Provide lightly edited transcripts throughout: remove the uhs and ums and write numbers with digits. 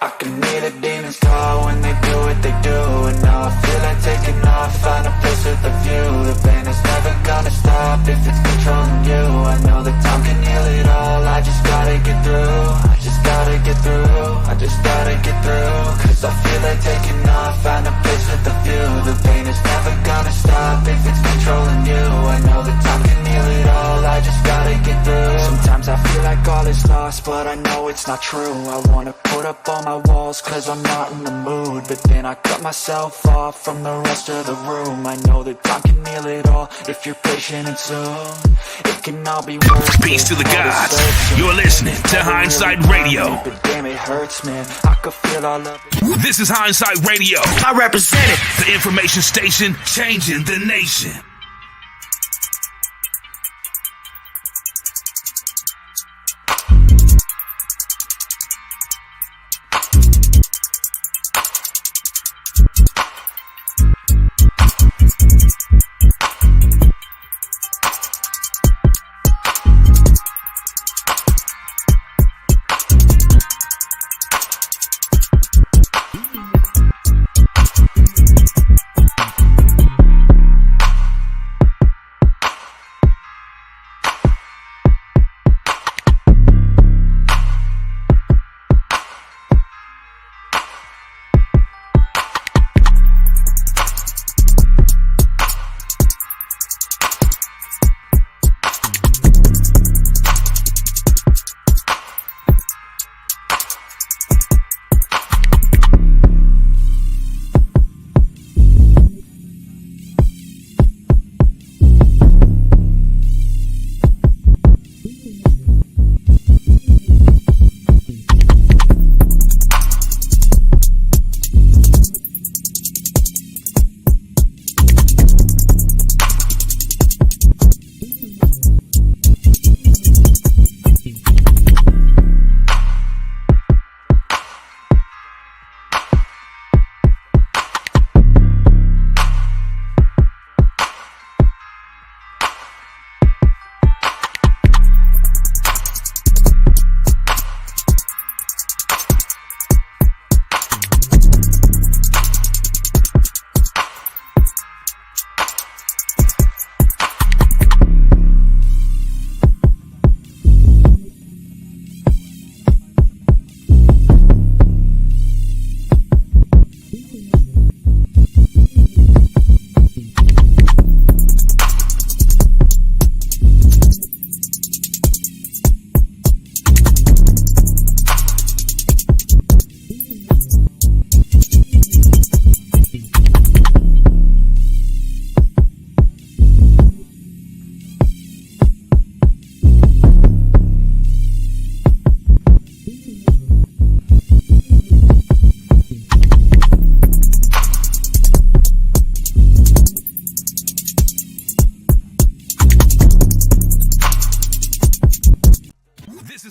I can hear the demons call when they do what they do. And now I feel like taking off, find a place with a view. The pain is never gonna stop if it's controlling you. I know that time can heal it all, I just gotta get through. I just gotta get through, I just gotta get through. Cause I feel like taking off, find a place with a view. The pain is never gonna stop if it's controlling you. I know that time can heal it all, I just gotta get through. Sometimes I feel like all is lost, but I know it's not true. I wanna put up all my walls cause I'm not in the mood, but then I cut myself off from the rest of the room. I know that time can heal it all if you're patient and soon it can all be worth it. Peace to the gods. You're listening to Hindsight Radio. But damn, it hurts, man. I could feel all of it. This is Hindsight Radio. I represent it. The information station changing the nation.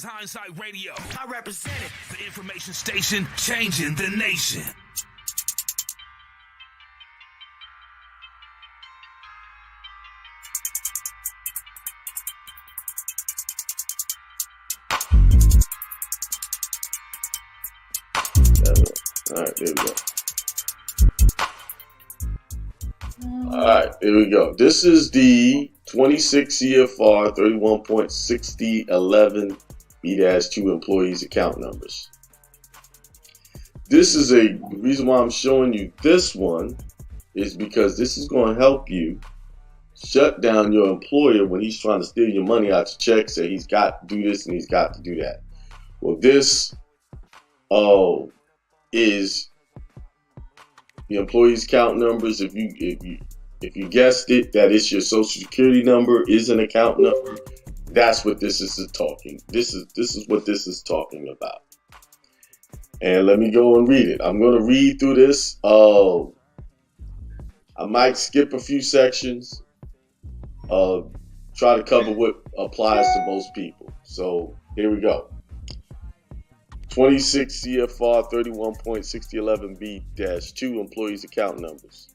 Hindsight Radio. I represent it. The information station changing the nation. All right, there we go. All right, there we go. This is the 26 CFR 31.6011 B-2 employees account numbers. This is the reason why I'm showing you this one is because this is going to help you shut down your employer when he's trying to steal your money out your check, say he's got to do this and he's got to do that. Well, this is the employees account numbers. If you guessed it, that is your social security number is an account number. That's what this is talking. This is what this is talking about. And let me go and read it. I'm going to read through this. I might skip a few sections. Try to cover what applies to most people. So here we go. 26 CFR 31.6011B-2 employees account numbers.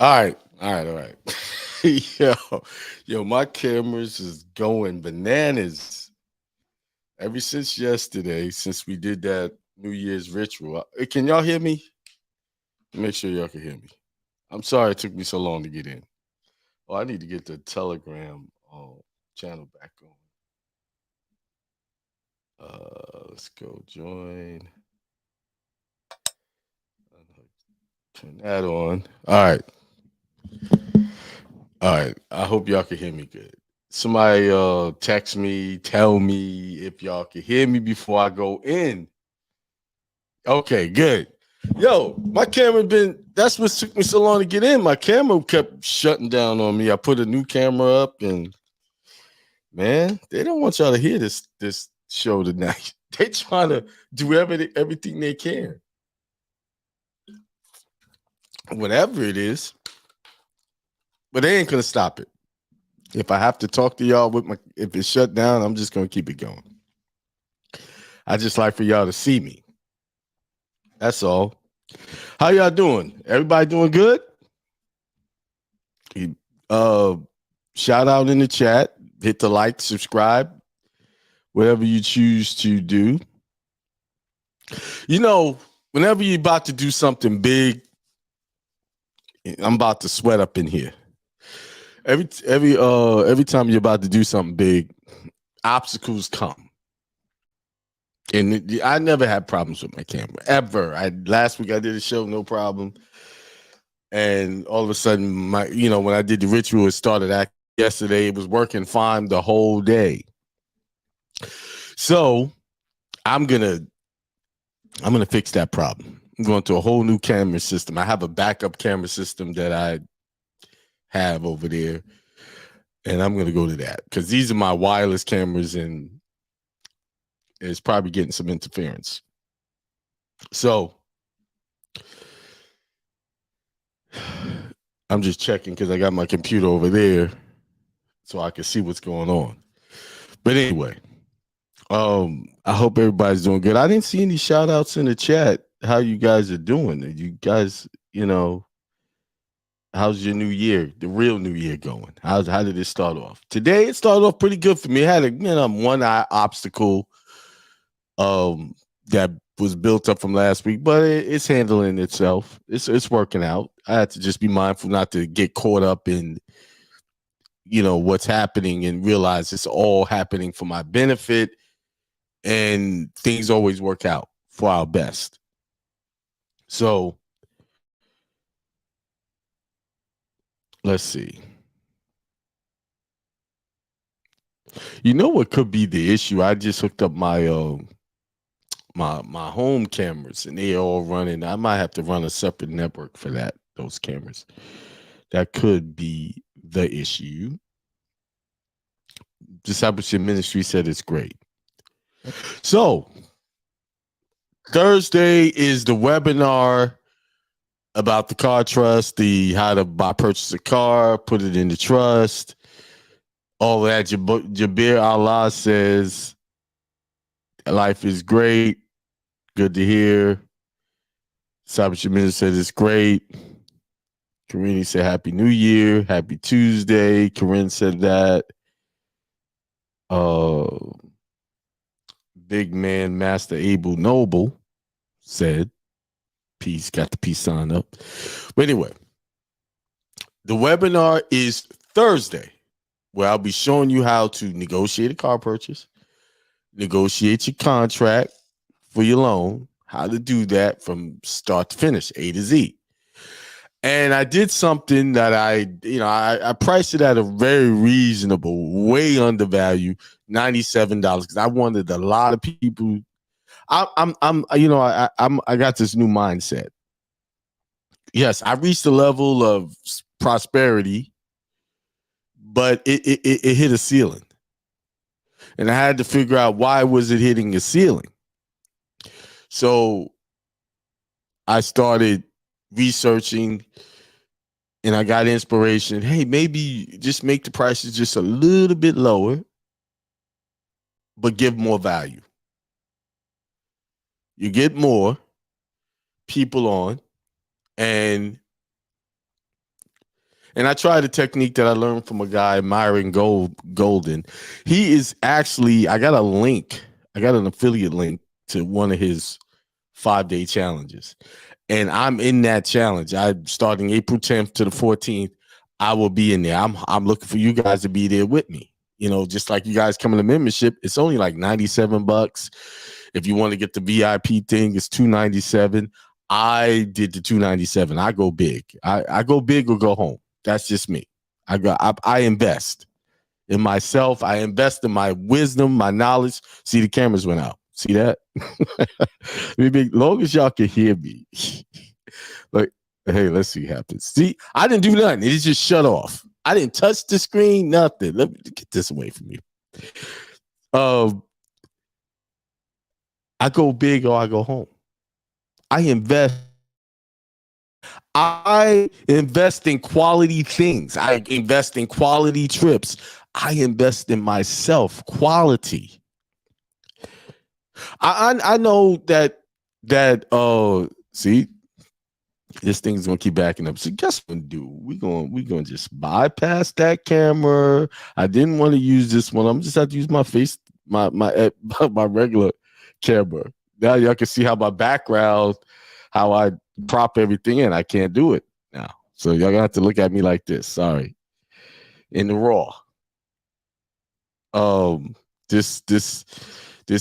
All right. yo, my cameras is going bananas ever since yesterday, since we did that New Year's ritual. Can y'all hear me? Make sure y'all can hear me. I'm sorry it took me so long to get in. Oh, I need to get the Telegram channel back on. Let's go join. Turn that on. All right. All right. I hope y'all can hear me good. Somebody text me, tell me if y'all can hear me before I go in. Okay, good. Yo, my camera that's what took me so long to get in. My camera kept shutting down on me. I put a new camera up and man, they don't want y'all to hear this show tonight. They trying to do everything they can. Whatever it is. But they ain't gonna stop it. If I have to talk to y'all if it's shut down, I'm just gonna keep it going. I just like for y'all to see me. That's all. How y'all doing? Everybody doing good? Shout out in the chat. Hit the like, subscribe, whatever you choose to do. Whenever you're about to do something big, I'm about to sweat up in here. Every time you're about to do something big, obstacles come. And I never had problems with my camera ever. Last week I did a show, no problem. And all of a sudden, when I did the ritual, it started yesterday. It was working fine the whole day. So I'm gonna fix that problem. I'm going to a whole new camera system. I have a backup camera system that I have over there, and I'm gonna go to that because these are my wireless cameras, and it's probably getting some interference. So I'm just checking because I got my computer over there so I can see what's going on. But anyway, I hope everybody's doing good. I didn't see any shout outs in the chat. How you guys are doing? Are you guys, how's your new year, the real new year going? How did it start off? Today it started off pretty good for me. I had a one eye obstacle that was built up from last week, but it's handling itself. It's working out. I had to just be mindful not to get caught up in what's happening and realize it's all happening for my benefit, and things always work out for our best. So let's see. You know what could be the issue? I just hooked up my my home cameras, and they're all running. I might have to run a separate network for those cameras. That could be the issue. Discipleship Ministry said it's great. So Thursday is the webinar about the car trust, how to purchase a car, put it in the trust, all that. Jabir Allah says life is great. Good to hear. Discipleship Ministry said it's great. Karini said Happy New Year, Happy Tuesday. Corinne said that. Big man, Master Abel Noble said, peace, got the peace sign up. But anyway, the webinar is Thursday, where I'll be showing you how to negotiate a car purchase, negotiate your contract for your loan, how to do that from start to finish, A to Z. And I did something that I priced it at a very reasonable, way undervalued, $97, because I wanted a lot of people. I got this new mindset. Yes, I reached a level of prosperity, but it hit a ceiling, and I had to figure out why was it hitting a ceiling. So I started researching, and I got inspiration. Hey, maybe just make the prices just a little bit lower, but give more value. You get more people on, and And I tried a technique that I learned from a guy, Golden. He is actually, I got an affiliate link to one of his 5-day challenges. And I'm in that challenge. I'm starting April 10th to the 14th. I will be in there. I'm looking for you guys to be there with me. You know, just like you guys come in the membership, it's only like $97. If you want to get the VIP thing, it's $297. I did the $297. I go big. I go big or go home. That's just me. I invest in myself. I invest in my wisdom, my knowledge. See, the cameras went out. See that? Maybe long as y'all can hear me. Like, hey, let's see what happens. See, I didn't do nothing. It just shut off. I didn't touch the screen, nothing. Let me get this away from you. I go big or I go home. I invest in quality things. I invest in quality trips. I invest in myself, quality. I know that see, this thing's gonna keep backing up. So guess what, dude? We gonna just bypass that camera. I didn't want to use this one. I'm just have to use my face, my regular camera. Now y'all can see how my background, how I prop everything in. I can't do it now. So y'all gonna have to look at me like this. Sorry. In the raw. This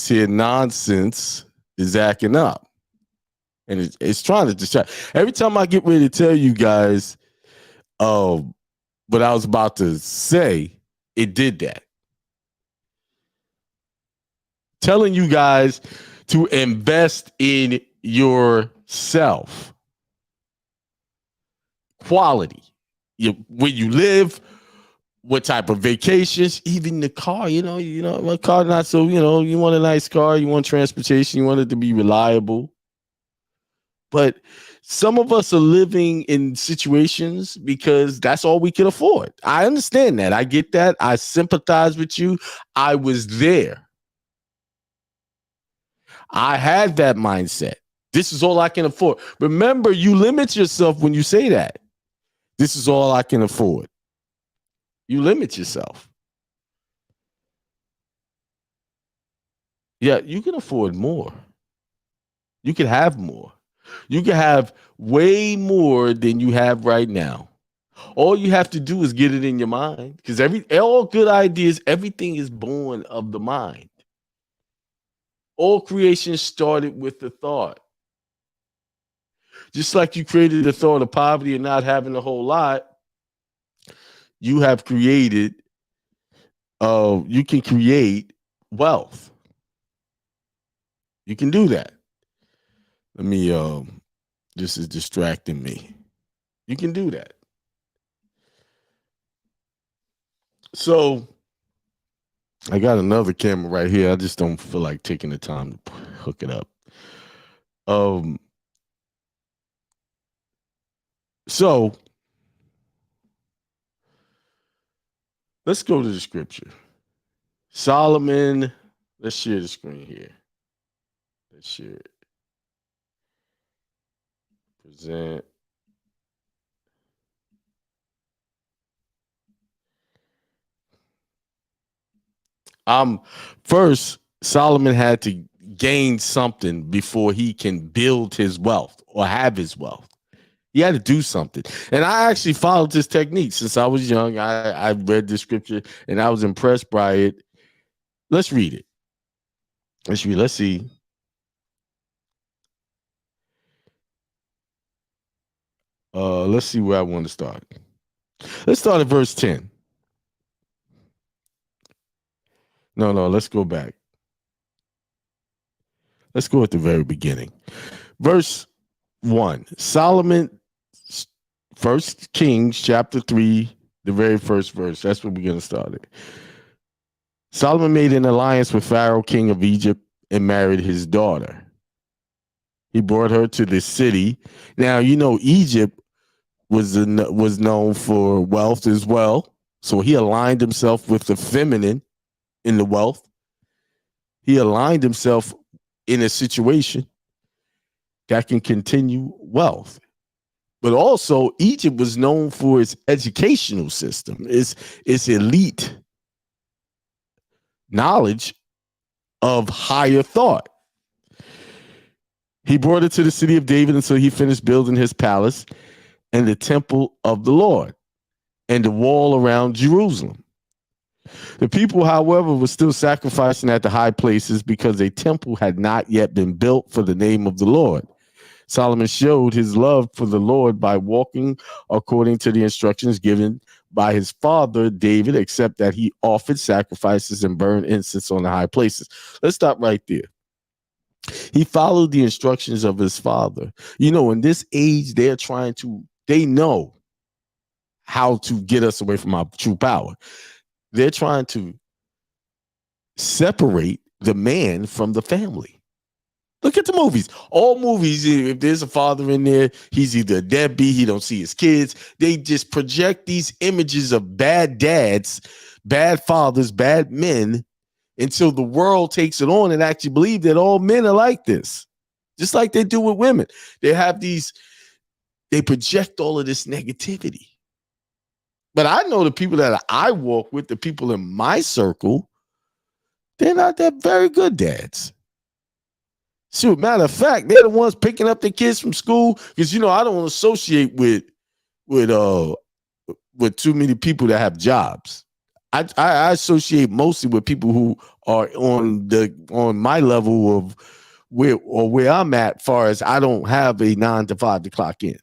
here nonsense is acting up. And it's trying to distract. Every time I get ready to tell you guys what I was about to say, it did that. Telling you guys to invest in yourself. Quality. Where you live, what type of vacations, even the car, you know, my car not so, you want a nice car, you want transportation, you want it to be reliable. But some of us are living in situations because that's all we can afford. I understand that. I get that. I sympathize with you. I was there. I had that mindset. This is all I can afford. Remember, you limit yourself when you say that. This is all I can afford. You limit yourself. Yeah, you can afford more. You can have more. You can have way more than you have right now. All you have to do is get it in your mind, because all good ideas, everything is born of the mind. All creation started with the thought. Just like you created the thought of poverty and not having a whole lot, you have created, you can create wealth. You can do that. Let me, this is distracting me. You can do that. So I got another camera right here. I just don't feel like taking the time to hook it up. So let's go to the scripture. Solomon, let's share the screen here. Let's share it. Present. First, Solomon had to gain something before he can build his wealth or have his wealth. He had to do something. And I actually followed this technique since I was young. I read the scripture and I was impressed by it. Let's read it. Let's read. Let's see. Let's see where I want to start. Let's start at verse 10. No, let's go back. Let's go at the very beginning. Verse 1. Solomon, 1 Kings chapter 3, the very first verse. That's where we're going to start it. Solomon made an alliance with Pharaoh, king of Egypt, and married his daughter. He brought her to the city. Now, Egypt was known for wealth as well. So he aligned himself with the feminine in the wealth. He aligned himself in a situation that can continue wealth. But also, Egypt was known for its educational system, its elite knowledge of higher thought. He brought it to the city of David until he finished building his palace and the temple of the Lord and the wall around Jerusalem. The people, however, were still sacrificing at the high places because a temple had not yet been built for the name of the Lord. Solomon showed his love for the Lord by walking according to the instructions given by his father David, except that he offered sacrifices and burned incense on the high places. Let's stop right there. He followed the instructions of his father. You know, in this age, they know how to get us away from our true power. They're trying to separate the man from the family. Look at the movies. All movies, if there's a father in there, he's either a deadbeat, he don't see his kids. They just project these images of bad dads, bad fathers, bad men, until the world takes it on and actually believe that all men are like this. Just like they do with women. They project all of this negativity. But I know the people that I walk with, the people in my circle, they're not that very good dads. Shoot, matter of fact, they're the ones picking up their kids from school because, you know, I don't want to associate with too many people that have jobs. I associate mostly with people who are on my level of where I'm at, far as I don't have a 9 to 5 to clock in.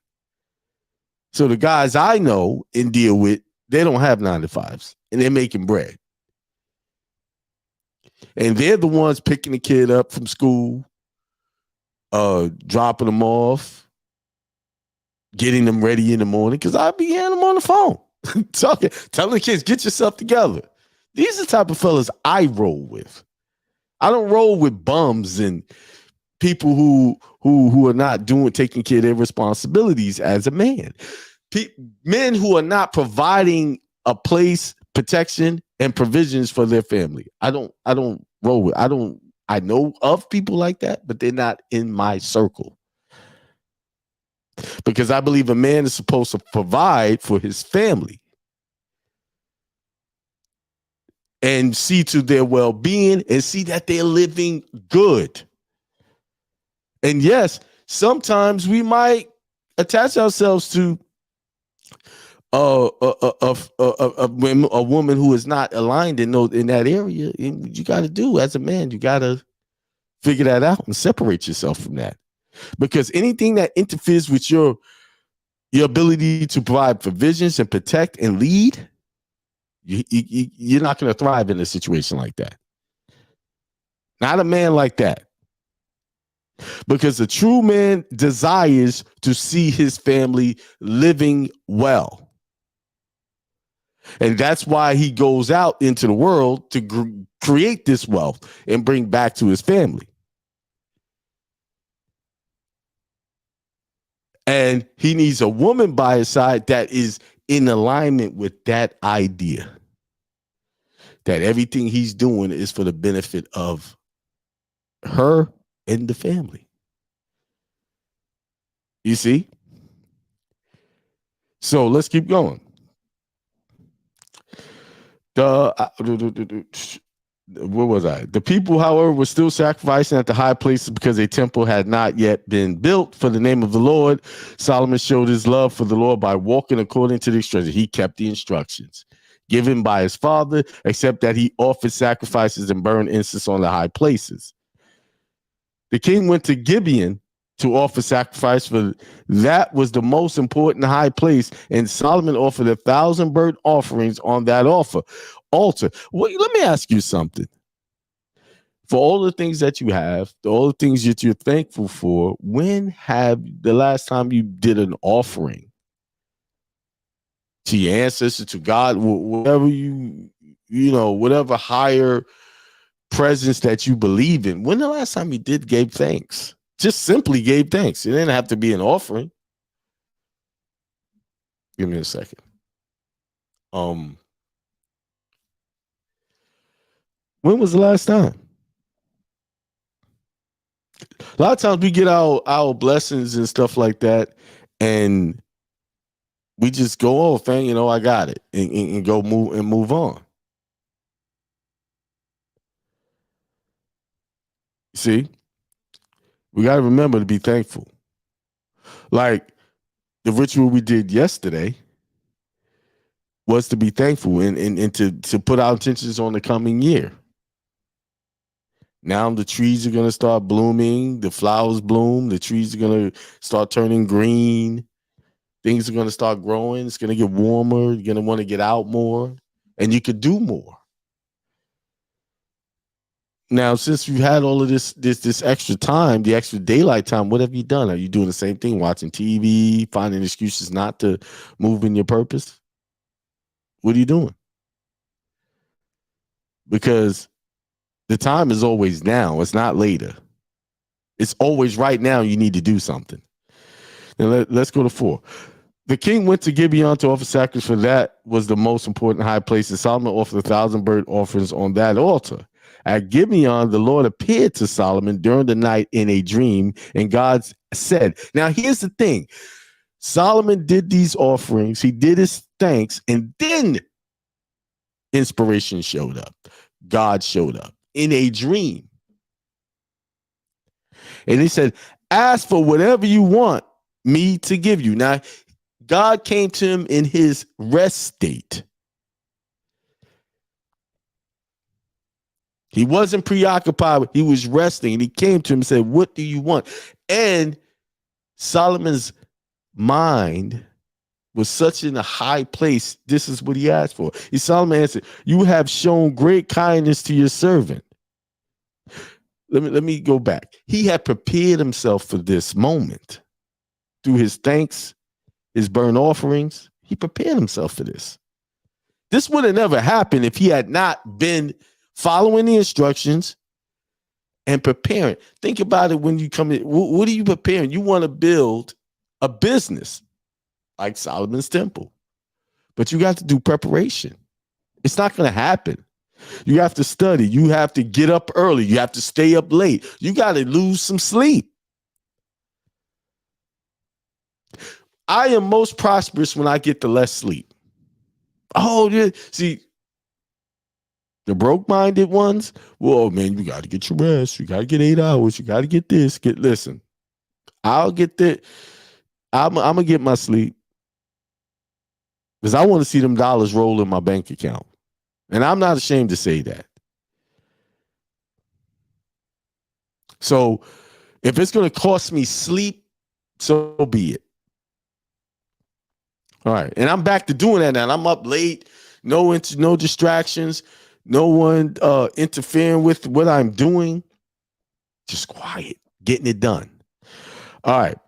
So the guys I know and deal with, they don't have 9 to 5s and they're making bread. And they're the ones picking the kid up from school, dropping them off, getting them ready in the morning, because I be hearing them on the phone. Telling the kids, get yourself together. These are the type of fellas I roll with. I don't roll with bums and people who are not taking care of their responsibilities as a man. Men who are not providing a place, protection, and provisions for their family. I don't roll with. I know of people like that, but they're not in my circle. Because I believe a man is supposed to provide for his family and see to their well-being and see that they're living good. And yes, sometimes we might attach ourselves to a woman who is not aligned in that area. And you got to do as a man, you got to figure that out and separate yourself from that. Because anything that interferes with your ability to provide provisions and protect and lead, you're not going to thrive in a situation like that. Not a man like that. Because a true man desires to see his family living well. And that's why he goes out into the world to create this wealth and bring back to his family. And he needs a woman by his side that is in alignment with that idea. That everything he's doing is for the benefit of her and the family. You see? So let's keep going. Where was I? The people, however, were still sacrificing at the high places because a temple had not yet been built for the name of the Lord. Solomon showed his love for the Lord by walking according to the instructions. He kept the instructions given by his father, except that he offered sacrifices and burned incense on the high places. The king went to Gibeon to offer sacrifice, for that was the most important high place, and Solomon offered 1,000 burnt offerings on that altar. Well, let me ask you something. For all the things that you have, all the things that you're thankful for, when have the last time you did an offering to your ancestors, to God, whatever whatever higher presence that you believe in, when the last time you gave thanks? Just simply gave thanks. It didn't have to be an offering. Give me a second. When was the last time? A lot of times we get our blessings and stuff like that, and We just go, oh, fam, I got it, and go move on. See, we got to remember to be thankful. Like the ritual we did yesterday was to be thankful and to put our intentions on the coming year. Now the trees are going to start blooming, the flowers bloom, the trees are going to start turning green, things are going to start growing, it's going to get warmer, you're going to want to get out more, and you could do more. Now, since you had all of this extra time, the extra daylight time, what have you done? Are you doing the same thing, watching TV, finding excuses not to move in your purpose? What are you doing? Because the time is always now. It's not later. It's always right now. You need to do something. Now let's go to 4. The king went to Gibeon to offer sacrifice, for that was the most important high place. And Solomon offered 1,000 burnt offerings on that altar. At Gibeon, the Lord appeared to Solomon during the night in a dream, and God said, now here's the thing. Solomon did these offerings. He did his thanks, and then inspiration showed up. God showed up in a dream. And he said, ask for whatever you want me to give you. Now, God came to him in his rest state. He wasn't preoccupied. He was resting. And he came to him and said, what do you want? And Solomon's mind was such in a high place. This is what he asked for. Solomon answered, you have shown great kindness to your servant. Let me go back. He had prepared himself for this moment through his thanks, his burnt offerings. He prepared himself for this. This would have never happened if he had not been following the instructions and preparing. Think about it when you come in. What are you preparing? You want to build a business like Solomon's Temple, but you got to do preparation. It's not going to happen. You have to study. You have to get up early. You have to stay up late. You got to lose some sleep. I am most prosperous when I get the less sleep. Oh, yeah. See, the broke-minded ones, well, man, you got to get your rest. You got to get 8 hours. You got to get this. Listen, I'll get that. I'm going to get my sleep because I want to see them dollars roll in my bank account. And I'm not ashamed to say that. So if it's going to cost me sleep, so be it. All right. And I'm back to doing that now. I'm up late, no distractions, no one interfering with what I'm doing. Just quiet, getting it done. All right.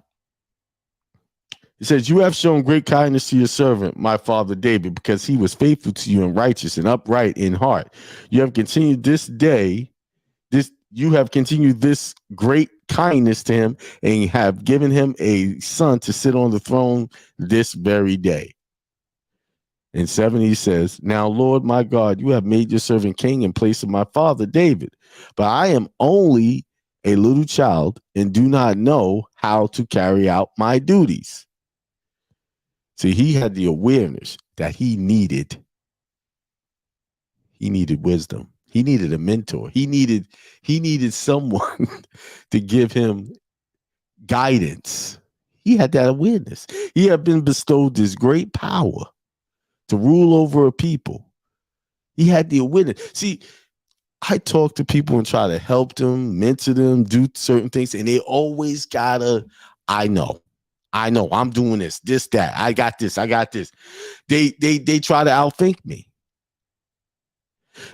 It says, you have shown great kindness to your servant, my father David, because he was faithful to you and righteous and upright in heart. You have continued this great kindness to him, and have given him a son to sit on the throne this very day. In 7, he says, now, Lord, my God, you have made your servant king in place of my father David, but I am only a little child and do not know how to carry out my duties. See, he had the awareness that he needed wisdom. He needed a mentor. He needed someone to give him guidance. He had that awareness. He had been bestowed this great power to rule over a people. He had the awareness. See, I talk to people and try to help them, mentor them, do certain things, and they always gotta, I know, I'm doing this, that, I got this. They try to outthink me.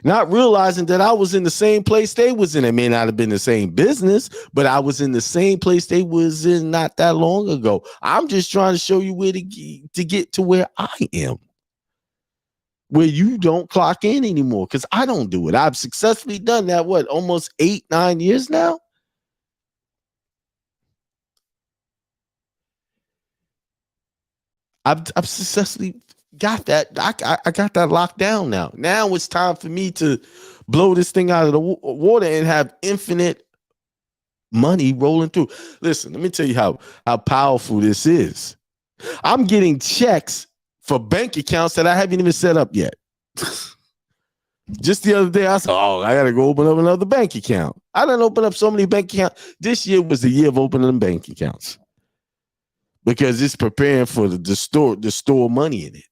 Not realizing that I was in the same place they was in. It may not have been the same business, but I was in the same place they was in not that long ago. I'm just trying to show you where to get to where I am, where you don't clock in anymore, because I don't do it. I've successfully done that, almost 8-9 years now? I've successfully got that. I got that locked down now. Now it's time for me to blow this thing out of the water and have infinite money rolling through. Listen, let me tell you how powerful this is. I'm getting checks for bank accounts that I haven't even set up yet. Just the other day, I said, oh, I got to go open up another bank account. I done open up so many bank accounts. This year was the year of opening bank accounts because it's preparing for the store money in it.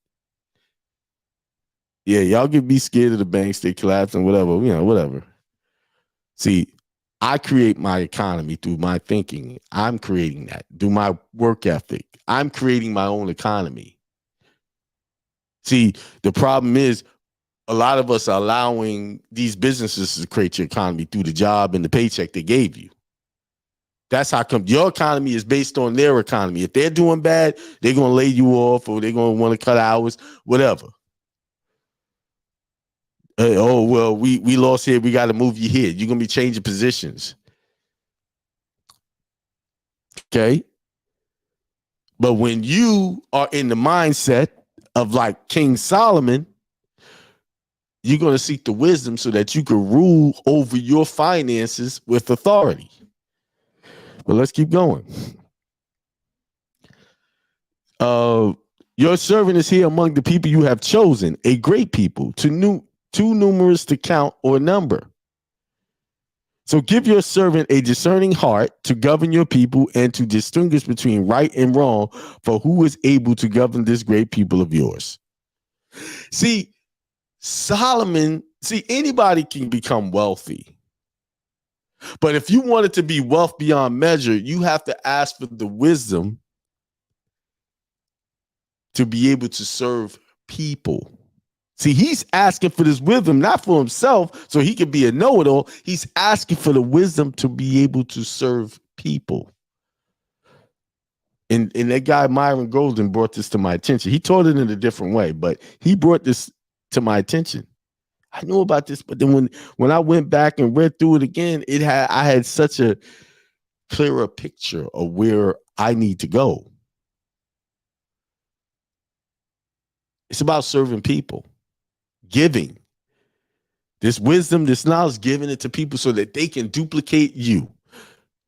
Yeah, y'all can be scared of the banks, they collapse and whatever, whatever. See, I create my economy through my thinking. I'm creating that through my work ethic. I'm creating my own economy. See, the problem is a lot of us are allowing these businesses to create your economy through the job and the paycheck they gave you. That's how come your economy is based on their economy. If they're doing bad, they're going to lay you off or they're going to want to cut hours, whatever. Oh, well, we lost here. We got to move you here. You're going to be changing positions. Okay. But when you are in the mindset of like King Solomon, you're going to seek the wisdom so that you can rule over your finances with authority. But let's keep going. Your servant is here among the people you have chosen, a great people, too numerous to count or number. So give your servant a discerning heart to govern your people and to distinguish between right and wrong, for who is able to govern this great people of yours? See, anybody can become wealthy. But if you want it to be wealth beyond measure, you have to ask for the wisdom to be able to serve people. See, he's asking for this wisdom, not for himself, so he can be a know-it-all. He's asking for the wisdom to be able to serve people. And that guy, Myron Golden, brought this to my attention. He taught it in a different way, but he brought this to my attention. I knew about this, but then when I went back and read through it again, I had such a clearer picture of where I need to go. It's about serving people. Giving this wisdom, this knowledge, giving it to people so that they can duplicate you,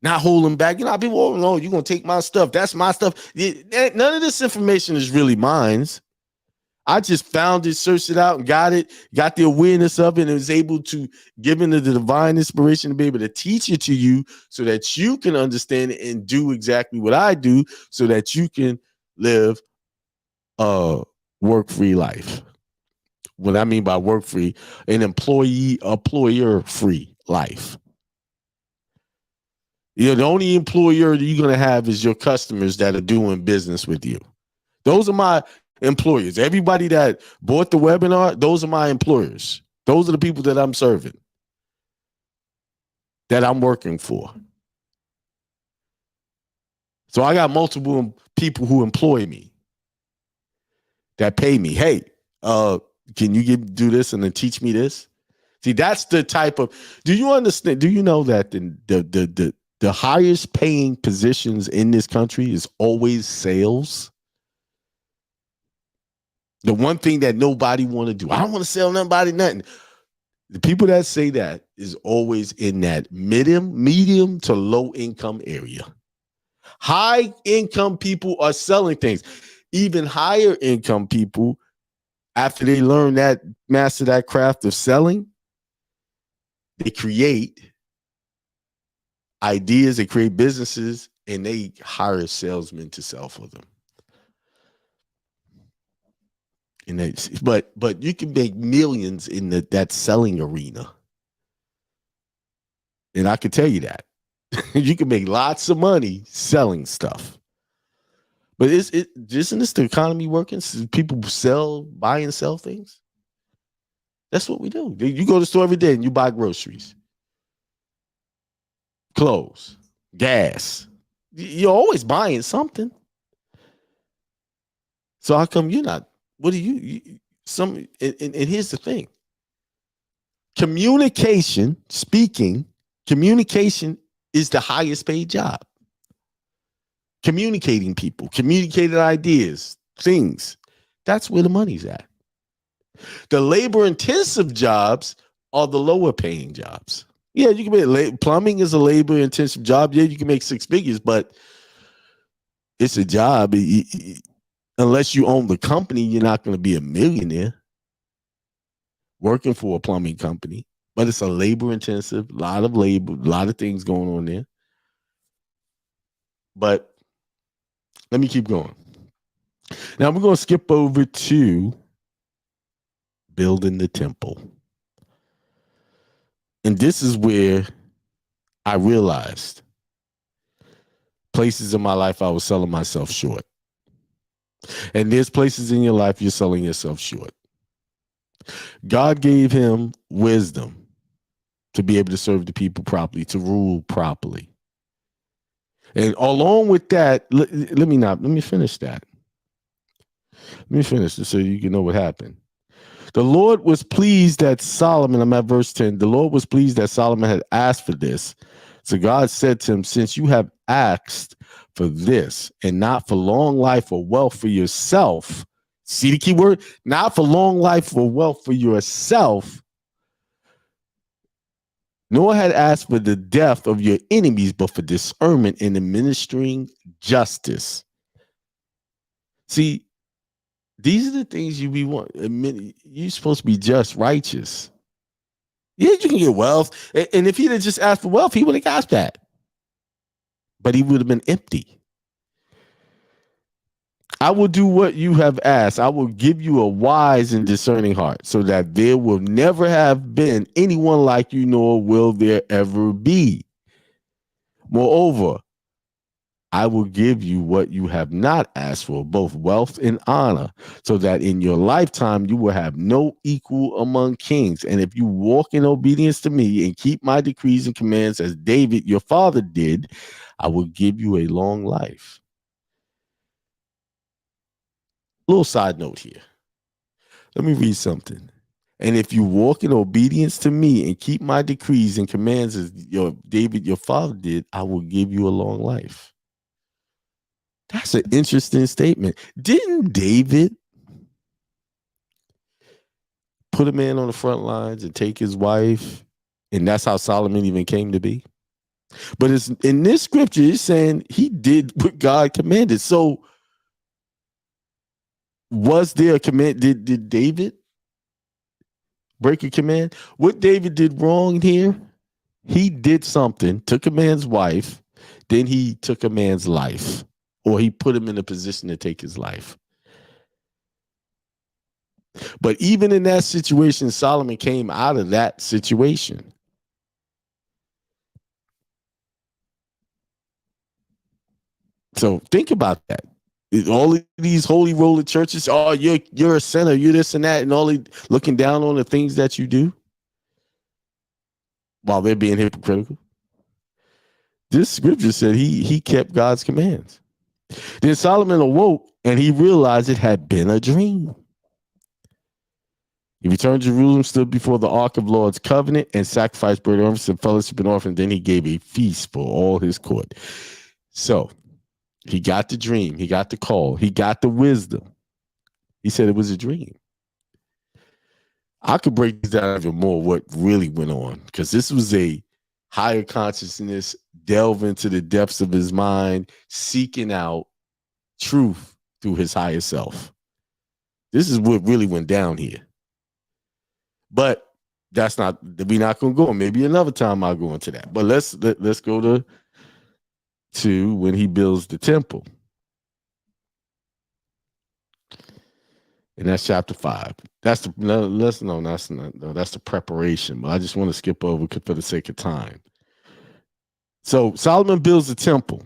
not holding back. People, oh no, you're gonna take my stuff. That's my stuff. None of this information is really mine. I just found it, searched it out, and got the awareness of it, and was able to give it the divine inspiration to be able to teach it to you so that you can understand it and do exactly what I do so that you can live a work-free life. What I mean by work-free, an employer-free life. The only employer that you're going to have is your customers that are doing business with you. Those are my employers. Everybody that bought the webinar, those are my employers. Those are the people that I'm serving, that I'm working for. So I got multiple people who employ me, that pay me. Hey, can you do this and then teach me this? See, that's the type of. Do you understand? Do you know that the highest paying positions in this country is always sales? The one thing that nobody want to do. I don't want to sell nobody nothing. The people that say that is always in that medium to low income area. High income people are selling things. Even higher income people, after they learn that, master that craft of selling, they create ideas, they create businesses, and they hire salesmen to sell for them. And but you can make millions in that selling arena. And I can tell you that. You can make lots of money selling stuff. But isn't this the economy working? People buy and sell things? That's what we do. You go to the store every day and you buy groceries, clothes, gas. You're always buying something. So how come you're not? What do you and here's the thing. Communication is the highest paid job. Communicating people, communicating ideas, things. That's where the money's at. The labor-intensive jobs are the lower-paying jobs. Yeah, you can make plumbing is a labor-intensive job. Yeah, you can make 6 figures, but It's a job. Unless you own the company, you're not going to be a millionaire working for a plumbing company. But it's a labor intensive, lot of labor, a lot of things going on there. But let me keep going. Now we're going to skip over to building the temple. And this is where I realized places in my life I was selling myself short. And there's places in your life you're selling yourself short. God gave him wisdom to be able to serve the people properly, to rule properly. And along with that, let me finish that. Let me finish this so you can know what happened. The Lord was pleased that Solomon, I'm at verse 10, the Lord was pleased that Solomon had asked for this. So God said to him, since you have asked for this and not for long life or wealth for yourself, see the key word? Not for long life or wealth for yourself, nor had asked for the death of your enemies, but for discernment in administering justice. See, these are the things you be want. You're supposed to be just, righteous. Yeah, you can get wealth. And if he'd have just asked for wealth, he would have got that. But he would have been empty. I will do what you have asked. I will give you a wise and discerning heart, so that there will never have been anyone like you, nor will there ever be. Moreover, I will give you what you have not asked for, both wealth and honor, so that in your lifetime you will have no equal among kings. And if you walk in obedience to me and keep my decrees and commands as David, your father, did, I will give you a long life. Little side note here. Let me read something. And if you walk in obedience to me and keep my decrees and commands as David, your father, did, I will give you a long life. That's an interesting statement. Didn't David put a man on the front lines and take his wife? And that's how Solomon even came to be. But it's in this scripture, it's saying he did what God commanded. So was there a command? Did David break a command? What David did wrong here, he did something, took a man's wife, then he took a man's life, or he put him in a position to take his life. But even in that situation, Solomon came out of that situation. So think about that. All of these holy roller churches, oh, you're a sinner, you're this and that, and all looking down on the things that you do while they're being hypocritical. This scripture said he kept God's commands. Then Solomon awoke and he realized it had been a dream. He returned to Jerusalem, stood before the ark of Lord's covenant, and sacrificed burnt offerings and fellowship and offering. Then he gave a feast for all his court. So he got the dream. He got the call. He got the wisdom. He said it was a dream. I could break this down even more what really went on, because this was a higher consciousness, delve into the depths of his mind, seeking out truth through his higher self. This is what really went down here. But we're not going to go. Maybe another time I'll go into that. But let's go to when he builds the temple. And that's chapter 5. That's the preparation. But I just want to skip over for the sake of time. So Solomon builds the temple.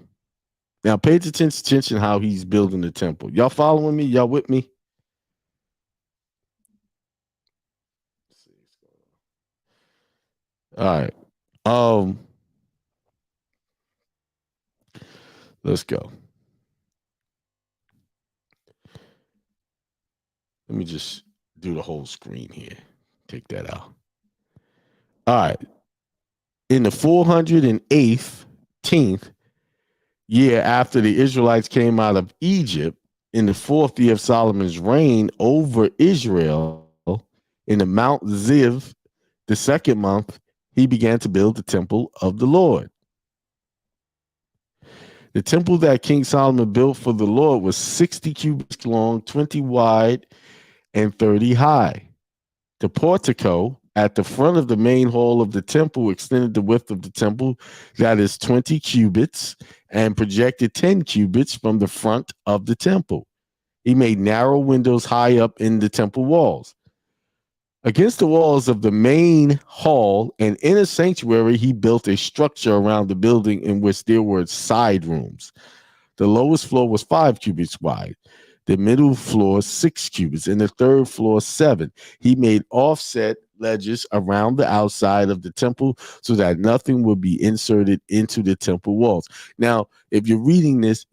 Now pay attention how he's building the temple. Y'all following me? Y'all with me? All right. Let's go. Let me just do the whole screen here. Take that out. All right. In the 418th year after the Israelites came out of Egypt, in the 4th year of Solomon's reign over Israel, in the Mount Ziv, the 2nd month, he began to build the temple of the Lord. The temple that King Solomon built for the Lord was 60 cubits long, 20 wide, and 30 high. The portico at the front of the main hall of the temple extended the width of the temple, that is 20 cubits, and projected 10 cubits from the front of the temple. He made narrow windows high up in the temple walls. Against the walls of the main hall and inner sanctuary, he built a structure around the building in which there were side rooms. The lowest floor was 5 cubits wide, the middle floor 6 cubits, and the third floor 7. He made offset ledges around the outside of the temple so that nothing would be inserted into the temple walls. Now, if you're reading this,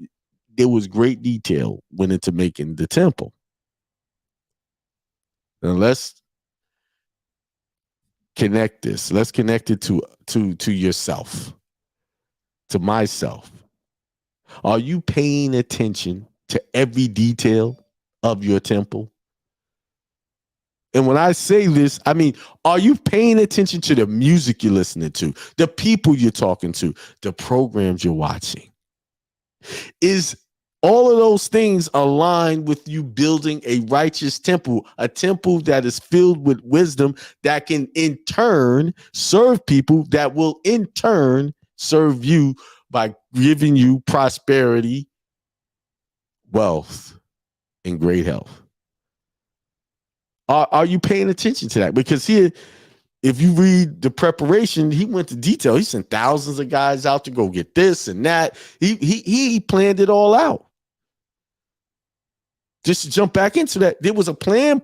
there was great detail went into making the temple. Now let's connect this. Let's connect it to yourself, to myself. Are you paying attention to every detail of your temple? And when I say this, I mean, are you paying attention to the music you're listening to, the people you're talking to, the programs you're watching? Is all of those things aligned with you building a righteous temple, a temple that is filled with wisdom that can in turn serve people, that will in turn serve you by giving you prosperity, wealth, and great health? Are you paying attention to that? Because here, if you read the preparation, he went to detail. He sent thousands of guys out to go get this and that. He planned it all out. Just to jump back into that, there was a plan.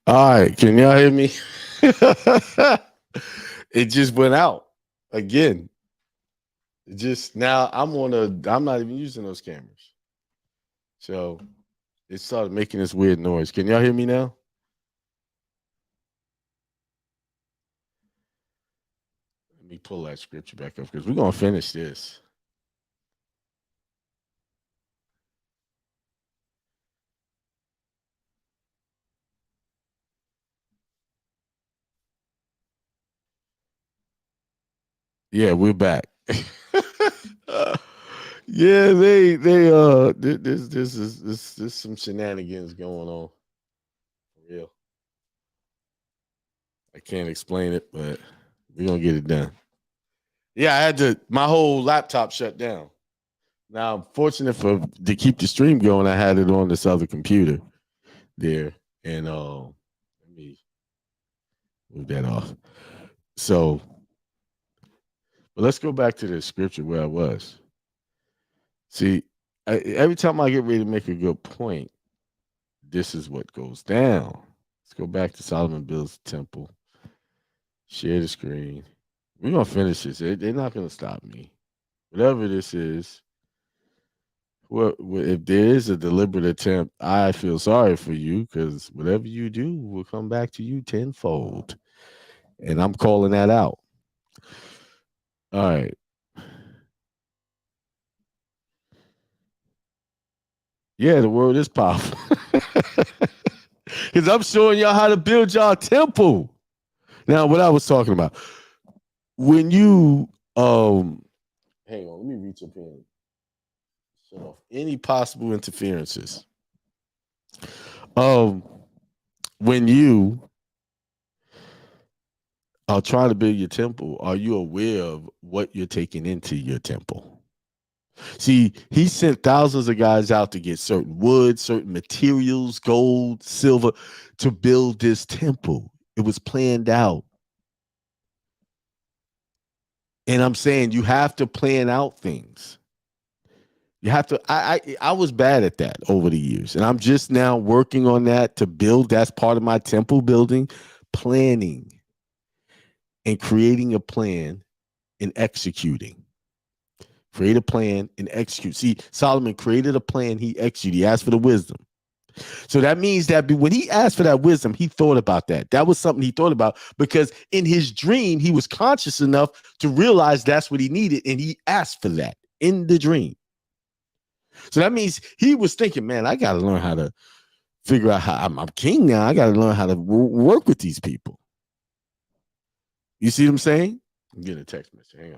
All right, can y'all hear me? It just went out again. Just now, I'm not even using those cameras. So it started making this weird noise. Can y'all hear me now? Let me pull that scripture back up because we're gonna finish this. Yeah, we're back. Yeah, there's some shenanigans going on. For real. I can't explain it, but we're gonna get it done. Yeah, I had my whole laptop shut down. Now I'm fortunate to keep the stream going. I had it on this other computer there. And let me move that off. So but let's go back to the scripture where I was. See, every time I get ready to make a good point, this is what goes down. Let's go back to Solomon builds the temple. Share the screen. We're gonna finish this. They're not gonna stop me. whatever this is, well, if there is a deliberate attempt, I feel sorry for you because whatever you do will come back to you tenfold. And I'm calling that out. All right. Yeah, the word is powerful. Because I'm showing y'all how to build y'all temple. Now, what I was talking about, when you hang on, let me reach up here and shut off any possible interferences. Um, when you are trying to build your temple, are you aware of what you're taking into your temple? See, he sent thousands of guys out to get certain wood, certain materials, gold, silver, to build this temple. It was planned out. And I'm saying you have to plan out things. You have to. I was bad at that over the years, and I'm just now working on that to build. That's part of my temple building, planning and creating a plan and executing. Create a plan and execute. See, Solomon created a plan. He executed. He asked for the wisdom. So that means that when he asked for that wisdom, he thought about that. That was something he thought about because in his dream, he was conscious enough to realize that's what he needed. And he asked for that in the dream. So that means he was thinking, man, I got to learn how to figure out how I'm king now. I got to learn how to work with these people. You see what I'm saying? I'm getting a text message. Hang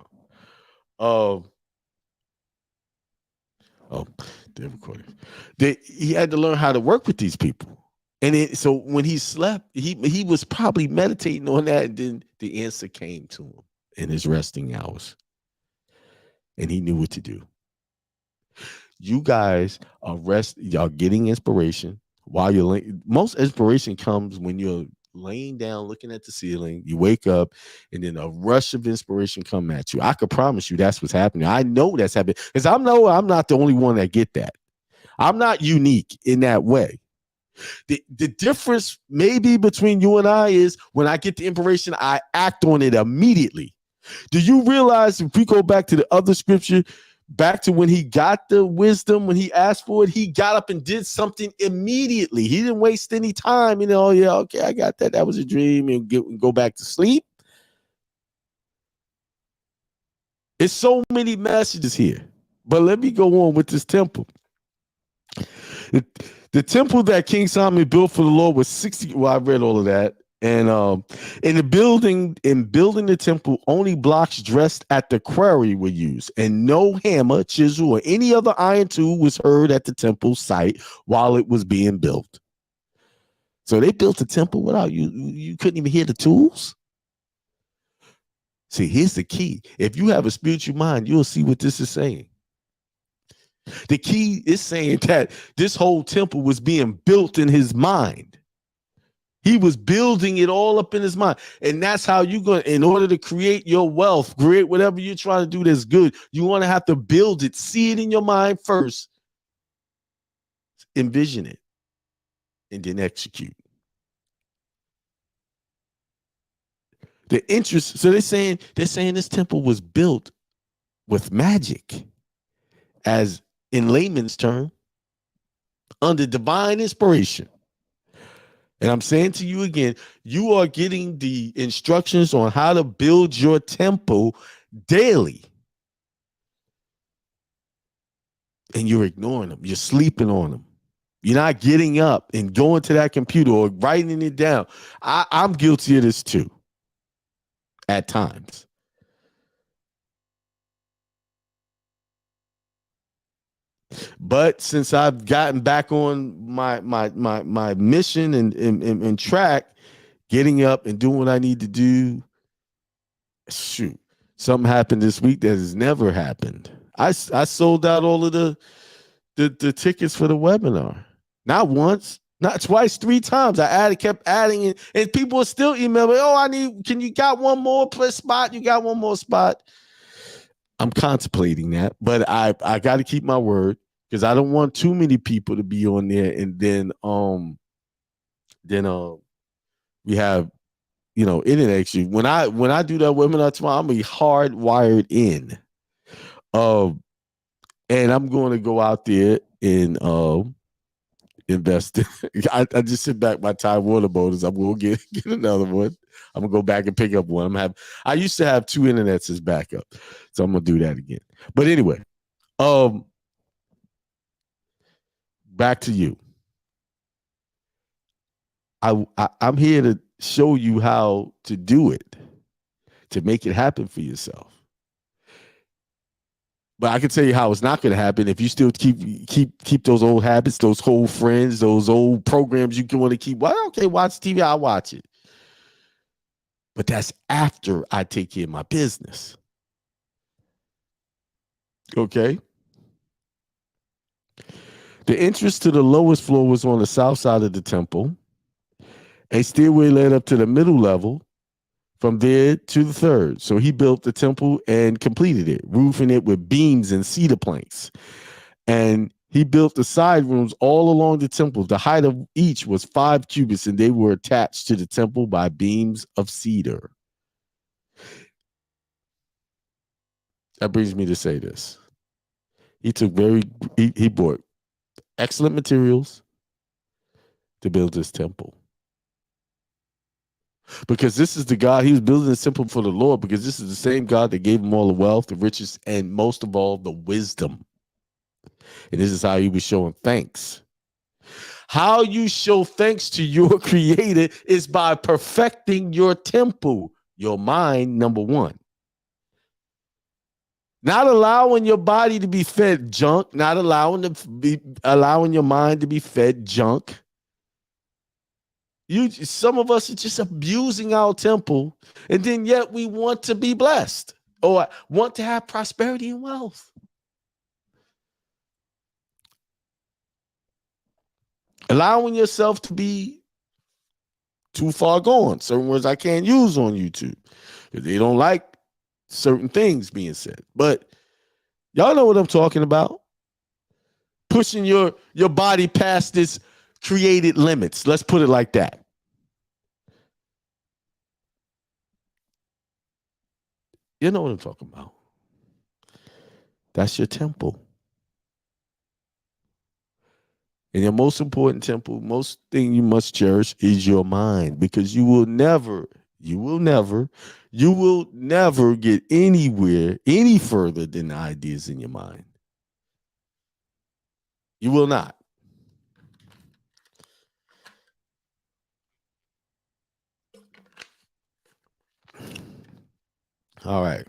on. They're recording. He had to learn how to work with these people. And so when he slept, he was probably meditating on that. And then the answer came to him in his resting hours. And he knew what to do. You guys are y'all getting inspiration while you're most inspiration comes when you're laying down, looking at the ceiling, you wake up, and then a rush of inspiration come at you. I could promise you that's what's happening. I know that's happening because I'm not the only one that get that. I'm not unique in that way. The difference maybe between you and I is when I get the inspiration, I act on it immediately. Do you realize if we go back to the other scripture, back to when he got the wisdom, when he asked for it, he got up and did something immediately. He didn't waste any time. Yeah, okay, I got that. That was a dream, and go back to sleep. It's so many messages here. But let me go on with this temple. The temple that King Solomon built for the Lord was 60. Well, I read all of that. And in building the temple, only blocks dressed at the quarry were used, and no hammer, chisel, or any other iron tool was heard at the temple site while it was being built. So they built a temple without you couldn't even hear the tools. See, here's the key. If you have a spiritual mind, you'll see what this is saying. The key is saying that this whole temple was being built in his mind. He was building it all up in his mind. And that's how you're going to, in order to create your wealth, create whatever you're trying to do that's good, you want to have to build it, see it in your mind first, envision it, and then execute. The interest, so they're saying this temple was built with magic, as in layman's term, under divine inspiration. And I'm saying to you again, you are getting the instructions on how to build your temple daily. And you're ignoring them. You're sleeping on them. You're not getting up and going to that computer or writing it down. I'm guilty of this too. At times. But since I've gotten back on my mission and track, getting up and doing what I need to do, shoot, something happened this week that has never happened. I sold out all of the tickets for the webinar. Not once, not twice, 3 times. I kept adding it, and people are still emailing me, oh, can you got one more spot? You got one more spot. I'm contemplating that, but I got to keep my word because I don't want too many people to be on there, and then we have internet issue. When I do that webinar tomorrow, I'm gonna be hardwired in. And I'm going to go out there and invest. I just sit back my Time Warner bonus. I'm going to get another one. I'm going to go back and pick up one. I used to have 2 internets as backup, so I'm going to do that again. But anyway, back to you. I'm here to show you how to do it, to make it happen for yourself. But I can tell you how it's not going to happen if you still keep those old habits, those old friends, those old programs you want to keep. Well, okay, watch TV, I'll watch it. But that's after I take care of my business. Okay? The entrance to the lowest floor was on the south side of the temple. A stairway led up to the middle level, from there to the third. So he built the temple and completed it, roofing it with beams and cedar planks. And he built the side rooms all along the temple. The height of each was 5 cubits, and they were attached to the temple by beams of cedar. That brings me to say this. He bought excellent materials to build this temple. Because this is the God, he was building a temple for the Lord, because this is the same God that gave him all the wealth, the riches, and most of all, the wisdom. And this is how he was showing thanks. How you show thanks to your creator is by perfecting your temple, your mind, number one. Not allowing your body to be fed junk, not allowing your mind to be fed junk. Some of us are just abusing our temple, and then yet we want to be blessed or want to have prosperity and wealth. Allowing yourself to be too far gone. Certain words I can't use on YouTube because they don't like certain things being said. But y'all know what I'm talking about. Pushing your body past its created limits. Let's put it like that. You know what I'm talking about. That's your temple. And your most important temple, most thing you must cherish is your mind, because you will never get anywhere, any further than the ideas in your mind. You will not. All right.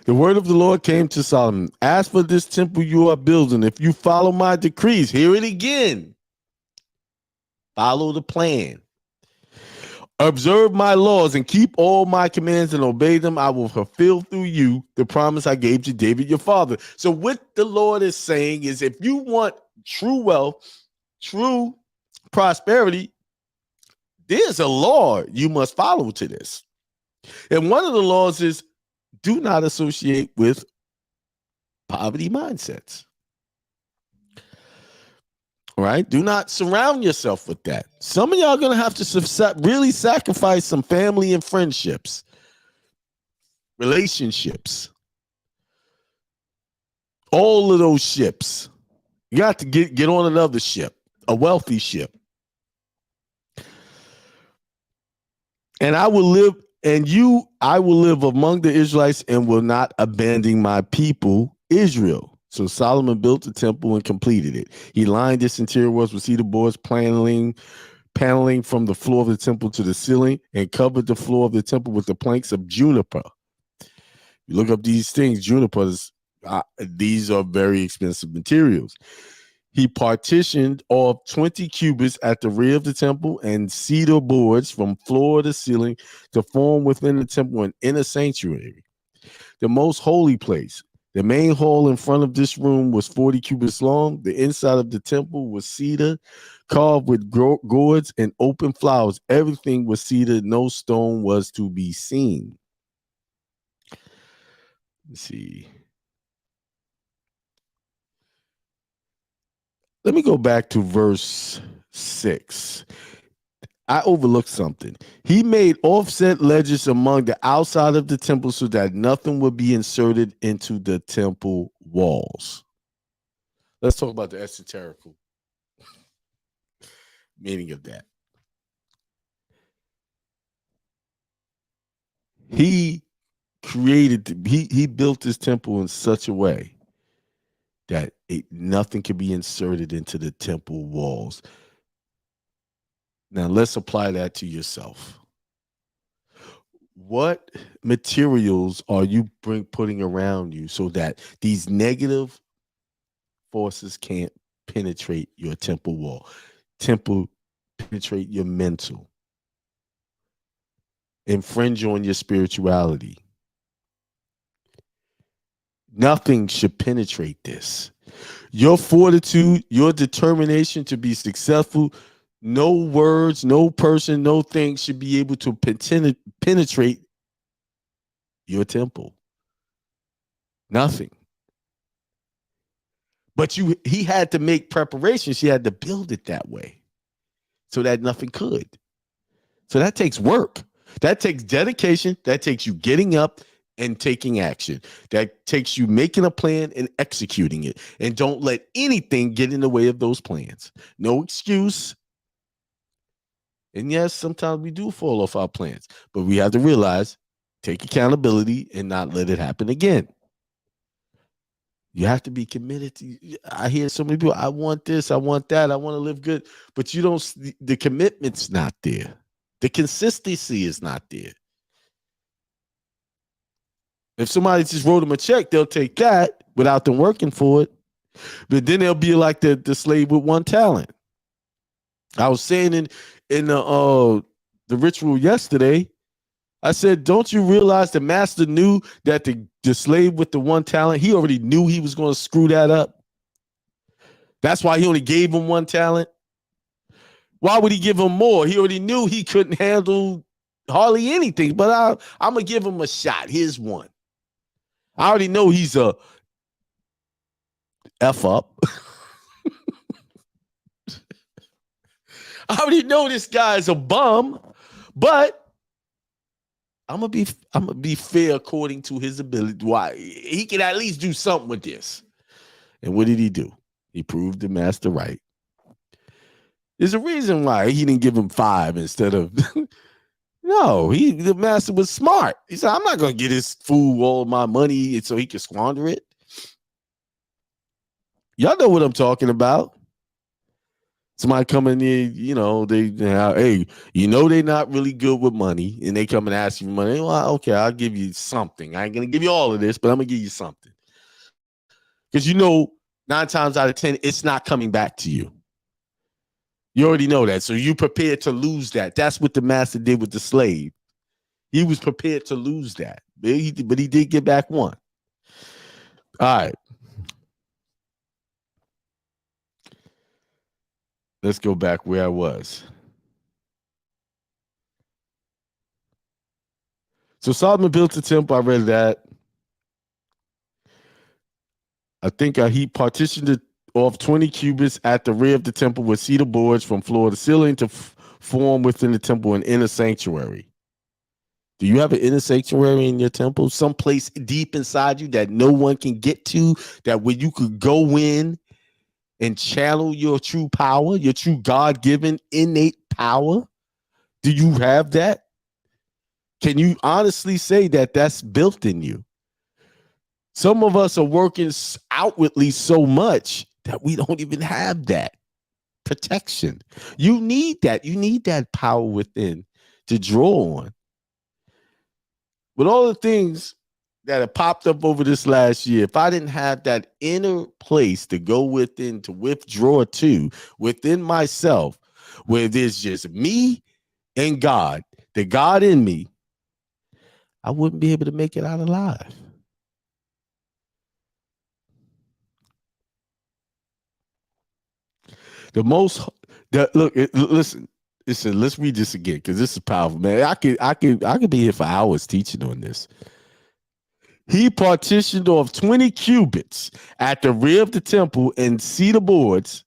The word of the Lord came to Solomon. As for this temple you are building, if you follow my decrees, hear it again. Follow the plan. Observe my laws and keep all my commands and obey them. I will fulfill through you the promise I gave to David, your father. So what the Lord is saying is, if you want true wealth, true prosperity, there's a law you must follow to this. And one of the laws is, do not associate with poverty mindsets. All right? Do not surround yourself with that. Some of y'all are going to have to really sacrifice some family and friendships, relationships, all of those ships. You got to get on another ship, a wealthy ship. And I will live among the Israelites and will not abandon my people, Israel. So Solomon built the temple and completed it. He lined its interior walls with cedar boards, paneling from the floor of the temple to the ceiling, and covered the floor of the temple with the planks of juniper. You look up these things, junipers, these are very expensive materials. He partitioned off 20 cubits at the rear of the temple and cedar boards from floor to ceiling to form within the temple an inner sanctuary. The most holy place. The main hall in front of this room was 40 cubits long. The inside of the temple was cedar, carved with gourds and open flowers. Everything was cedar. No stone was to be seen. Let's see. Let me go back to verse 6. I overlooked something. He made offset ledges among the outside of the temple so that nothing would be inserted into the temple walls. Let's talk about the esoterical meaning of that. He he built this temple in such a way that nothing could be inserted into the temple walls. Now let's apply that to yourself. What materials are you putting around you so that these negative forces can't penetrate your temple wall, penetrate your mental, infringe on your spirituality? Nothing should penetrate this. Your fortitude, your determination to be successful, no words, no person, no thing should be able to penetrate your temple. Nothing. But he had to make preparations. He had to build it that way so that nothing could. So that takes work. That takes dedication. That takes you getting up and taking action. That takes you making a plan and executing it. And don't let anything get in the way of those plans. No excuse. And yes, sometimes we do fall off our plans, but we have to realize, take accountability and not let it happen again. You have to be committed to. I hear so many people, I want this, I want that, I want to live good, but the commitment's not there. The consistency is not there. If somebody just wrote them a check, they'll take that without them working for it. But then they'll be like the slave with one talent. I was saying in the ritual yesterday, I said, don't you realize the master knew that the slave with the one talent, he already knew he was going to screw that up. That's why he only gave him one talent. Why would he give him more? He already knew he couldn't handle hardly anything, but I'm going to give him a shot. Here's one. I already know he's a F up. I already know this guy's a bum, but I'm gonna be fair according to his ability. Why he can at least do something with this. And what did he do? He proved the master right. There's a reason why he didn't give him 5 instead of no. The master was smart. He said, I'm not gonna get this fool all my money so he can squander it. Y'all know what I'm talking about. Somebody coming in, hey, they're not really good with money, and they come and ask you for money. Well, okay, I'll give you something. I ain't gonna give you all of this, but I'm gonna give you something. Because 9 times out of 10, it's not coming back to you. You already know that. So you prepared to lose that. That's what the master did with the slave. He was prepared to lose that. But he did get back one. All right. Let's go back where I was. So Solomon built the temple. I read that. I think he partitioned it off 20 cubits at the rear of the temple with cedar boards from floor to ceiling to form within the temple an inner sanctuary. Do you have an inner sanctuary in your temple? Someplace deep inside you that no one can get to, that where you could go in and channel your true power, your true God-given innate power? Do you have that? Can you honestly say that that's built in you? Some of us are working outwardly so much that we don't even have that protection. You need that. You need that power within to draw on. With all the things that have popped up over this last year, if I didn't have that inner place to go within, to withdraw to within myself, where there's just me and God, the God in me, I wouldn't be able to make it out alive. Listen, let's read this again because this is powerful, man. I could be here for hours teaching on this. He partitioned off 20 cubits at the rear of the temple and cedar boards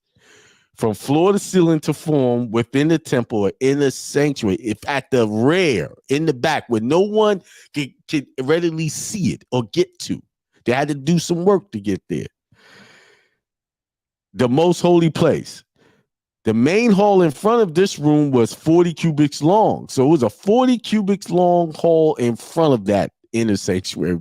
from floor to ceiling to form within the temple or in a sanctuary, if at the rear, in the back, where no one could readily see it or get to. They had to do some work to get there. The most holy place. The main hall in front of this room was 40 cubits long. So it was a 40 cubits long hall in front of that inner sanctuary.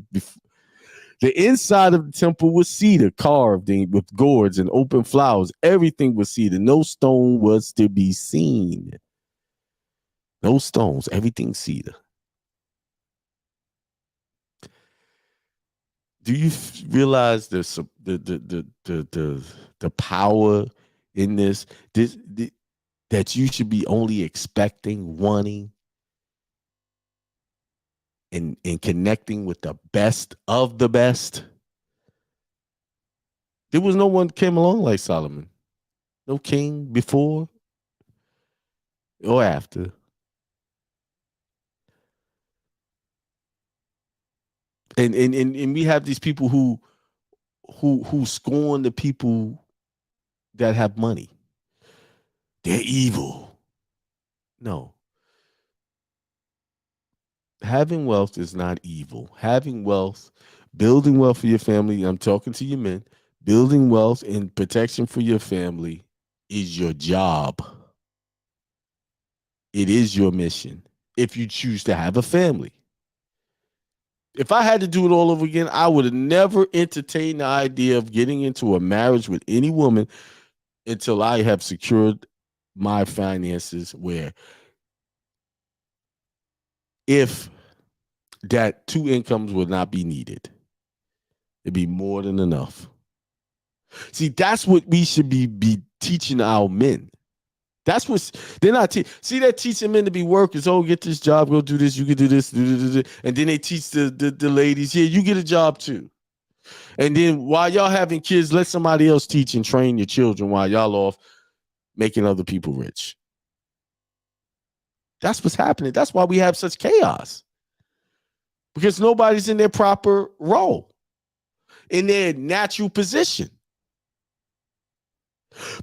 The inside of the temple was cedar carved with gourds and open flowers. Everything was cedar. No stone was to be seen. No stones. Everything cedar. Do you realize the power in this? That you should be only expecting, wanting, and connecting with the best of the best. There was no one came along like Solomon. No king before or after. And we have these people who scorn the people that have money. They're evil. No. Having wealth is not evil. Having wealth, building wealth for your family, I'm talking to you men, building wealth and protection for your family is your job. It is your mission if you choose to have a family. If I had to do it all over again, I would have never entertained the idea of getting into a marriage with any woman until I have secured my finances, where if that 2 incomes would not be needed, it'd be more than enough. See, that's what we should be teaching our men. That's what they're not teaching. See, they're teaching men to be workers. Oh, get this job, go do this, you can do this, and then they teach the ladies, yeah, you get a job too. And then while y'all having kids, let somebody else teach and train your children while y'all off making other people rich. That's what's happening. That's why we have such chaos. Because nobody's in their proper role, in their natural position.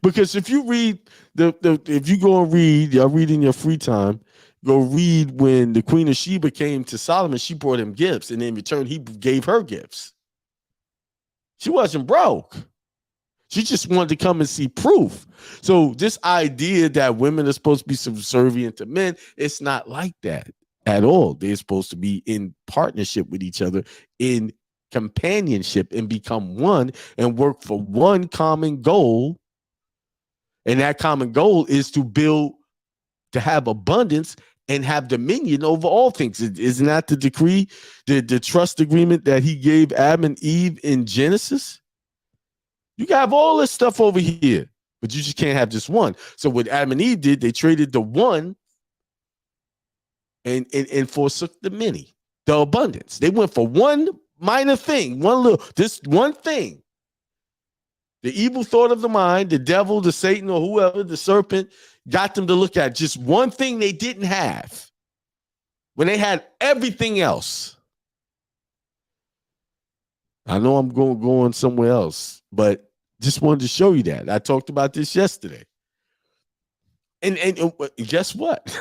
Because if you read if you go and read, y'all read in your free time, go read when the Queen of Sheba came to Solomon, she brought him gifts, and in return, he gave her gifts. She wasn't broke. She just wanted to come and see proof. So this idea that women are supposed to be subservient to men, it's not like that at all. They're supposed to be in partnership with each other, in companionship, and become one and work for one common goal. And that common goal is to build, to have abundance and have dominion over all things. Isn't that the decree, the trust agreement that he gave Adam and Eve in Genesis? You can have all this stuff over here, but you just can't have just one. So what Adam and Eve did, they traded the one and forsook the many, the abundance. They went for one minor thing, this one thing. The evil thought of the mind, the devil, the Satan, or whoever, the serpent, got them to look at just one thing they didn't have when they had everything else. I know I'm going somewhere else, but just wanted to show you that. I talked about this yesterday. And guess what?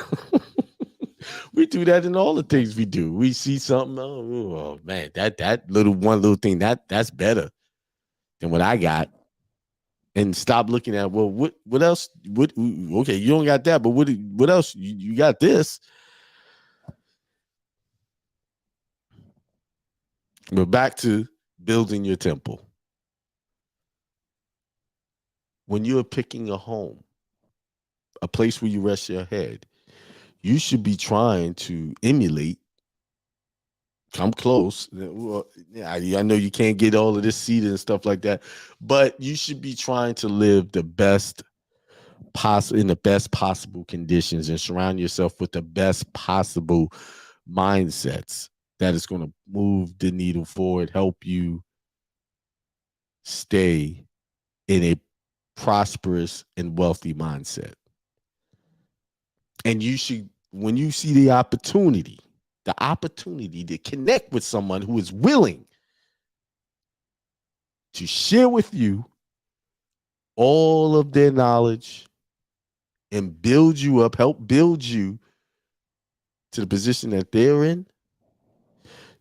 We do that in all the things we do. We see something, oh man, that little thing, that's better than what I got. And stop looking at, well, what else? Okay, you don't got that, but what else? You got this. But back to building your temple. When you're picking a home, a place where you rest your head, you should be trying to emulate, come close. Well, I know you can't get all of this cedar and stuff like that, but you should be trying to live the best possible, in the best possible conditions, and surround yourself with the best possible mindsets that is going to move the needle forward, help you stay in a prosperous and wealthy mindset. And you should, when you see the opportunity to connect with someone who is willing to share with you all of their knowledge and build you up, help build you to the position that they're in,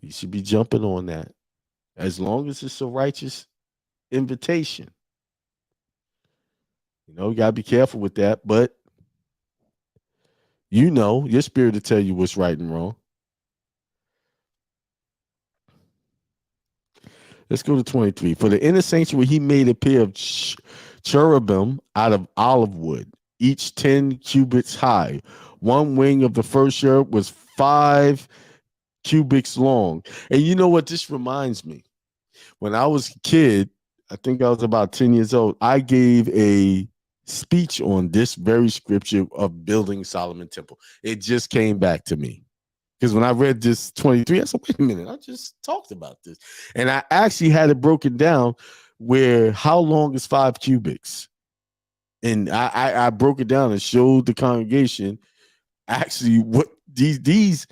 you should be jumping on that. As long as it's a righteous invitation. You gotta be careful with that, but your spirit will tell you what's right and wrong. Let's go to 23. For the inner sanctuary, he made a pair of cherubim out of olive wood, each 10 cubits high. One wing of the first cherub was 5 cubits long. And you know what this reminds me? When I was a kid, I think I was about 10 years old, I gave a speech on this very scripture of building Solomon Temple. It just came back to me. Because when I read this 23, I said, wait a minute, I just talked about this. And I actually had it broken down where how long is 5 cubits? And I broke it down and showed the congregation actually what these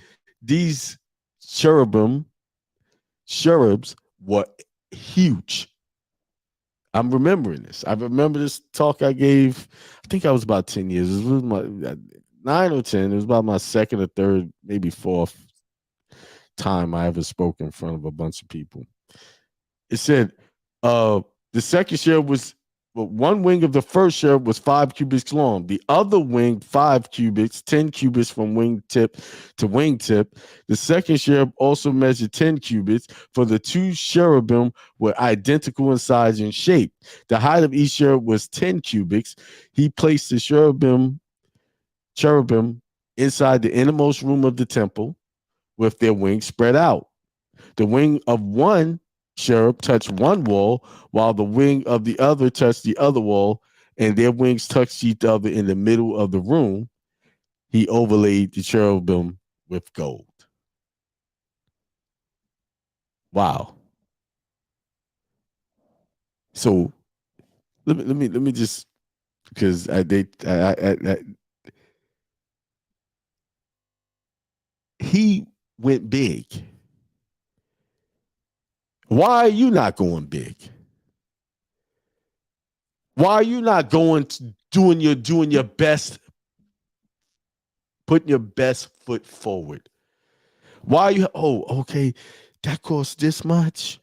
cherubs were huge. I'm remembering this. I remember this talk I gave. I think I was about 10 years. It was my 9 or 10. It was about my second or third, maybe fourth time I ever spoke in front of a bunch of people. It said the second cherub was one wing of the first cherub was 5 cubits long. The other wing, 5 cubits, 10 cubits from wingtip to wingtip. The second cherub also measured 10 cubits, for the 2 cherubim were identical in size and shape. The height of each cherub was 10 cubits. He placed the cherubim inside the innermost room of the temple with their wings spread out. The wing of one cherub touched one wall, while the wing of the other touched the other wall, and their wings touched each other in the middle of the room. He overlaid the cherubim with gold. Wow. So let me just, because he went big. Why are you not going big? Why are you not going to doing your best, putting your best foot forward? Why are you? Oh, okay, that costs this much.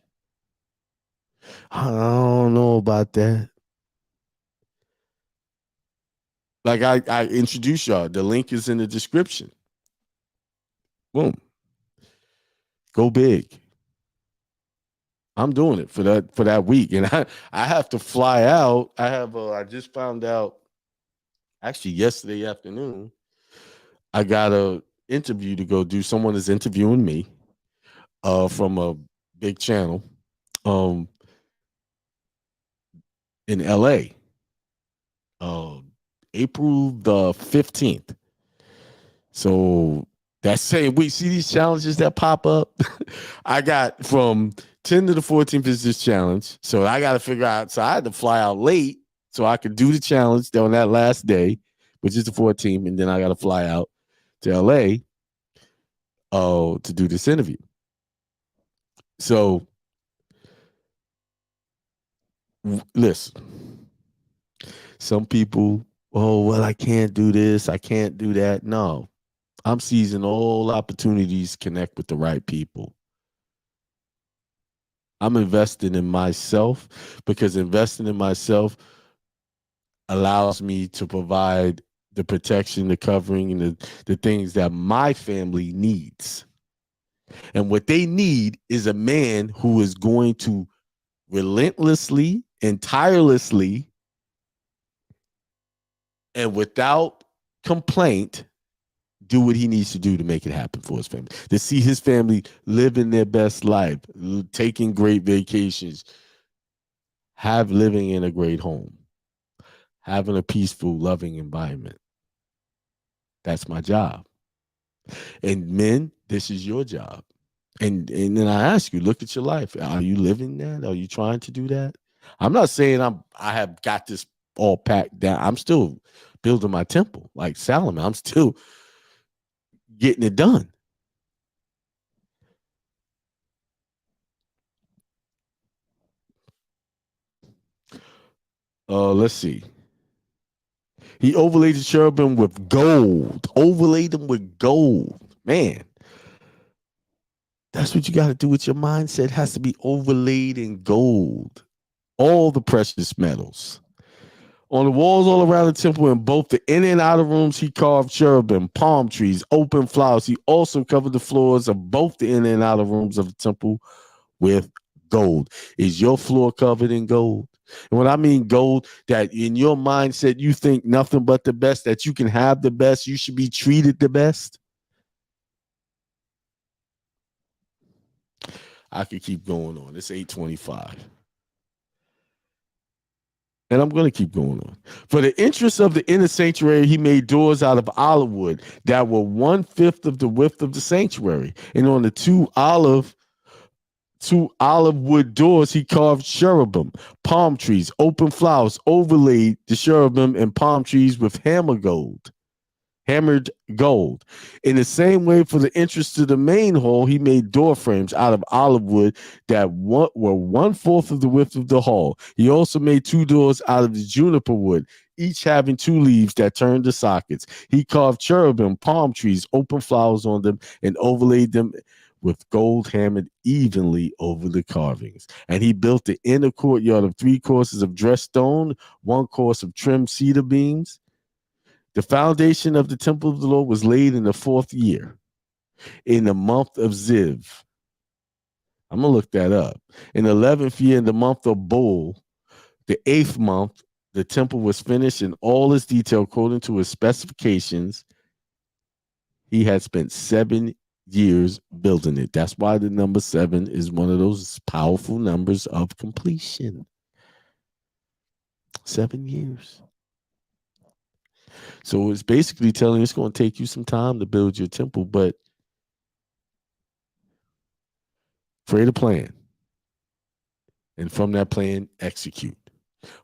I don't know about that. Like I introduced y'all. The link is in the description. Boom. Go big. I'm doing it for that week, and I have to fly out. I just found out actually yesterday afternoon. I got a interview to go do. Someone is interviewing me from a big channel in LA. April the 15th. So that same week, see these challenges that pop up? I got from 10 to the 14th is this challenge. So I got to figure out. So I had to fly out late so I could do the challenge on that last day, which is the 14th. And then I got to fly out to LA to do this interview. So listen, some people, oh, well, I can't do this. I can't do that. No, I'm seizing all opportunities to connect with the right people. I'm investing in myself because investing in myself allows me to provide the protection, the covering, and the things that my family needs. And what they need is a man who is going to relentlessly and tirelessly and without complaint do what he needs to do to make it happen for his family, to see his family living their best life, taking great vacations, living in a great home, having a peaceful, loving environment. That's my job. And men, this is your job. And then I ask you, look at your life. Are you living that? Are you trying to do that? I'm not saying I have got this all packed down. I'm still building my temple like Solomon. I'm still getting it done. Let's see. He overlaid the cherubim with gold. Overlaid them with gold. Man, that's what you got to do with your mindset. It has to be overlaid in gold. All the precious metals. On the walls all around the temple, in both the inner and outer rooms, he carved cherubim, palm trees, open flowers. He also covered the floors of both the inner and outer rooms of the temple with gold. Is your floor covered in gold? And when I mean gold, that in your mindset, you think nothing but the best, that you can have the best, you should be treated the best. I could keep going on. It's 8:25. And I'm going to keep going on. For the interest of the inner sanctuary, he made doors out of olive wood that were 1/5 of the width of the sanctuary. And on the two olive wood doors, he carved cherubim, palm trees, open flowers, overlaid the cherubim and palm trees with hammered gold. In the same way, for the entrance to the main hall, he made door frames out of olive wood that were 1/4 of the width of the hall. He also made two doors out of the juniper wood, each having two leaves that turned to sockets. He carved cherubim, palm trees, open flowers on them, and overlaid them with gold hammered evenly over the carvings. And he built the inner courtyard of 3 courses of dressed stone, 1 course of trimmed cedar beams. The foundation of the temple of the Lord was laid in the 4th year, in the month of Ziv. I'm going to look that up. In the 11th year, in the month of Bul, the 8th month, the temple was finished in all its detail according to his specifications. He had spent 7 years building it. That's why the number 7 is one of those powerful numbers of completion. 7 years. So it's basically telling you it's going to take you some time to build your temple, but create a plan. And from that plan, execute.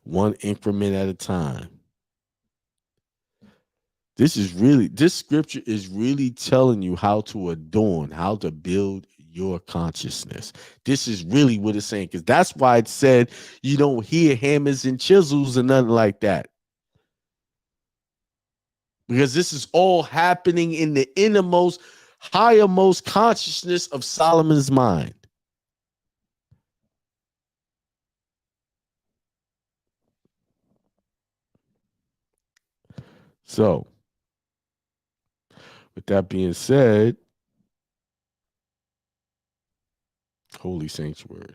1 increment at a time. This scripture is really telling you how to adorn, how to build your consciousness. This is really what it's saying, because that's why it said you don't hear hammers and chisels and nothing like that. Because this is all happening in the innermost, highermost consciousness of Solomon's mind. So, with that being said, holy sanctuary.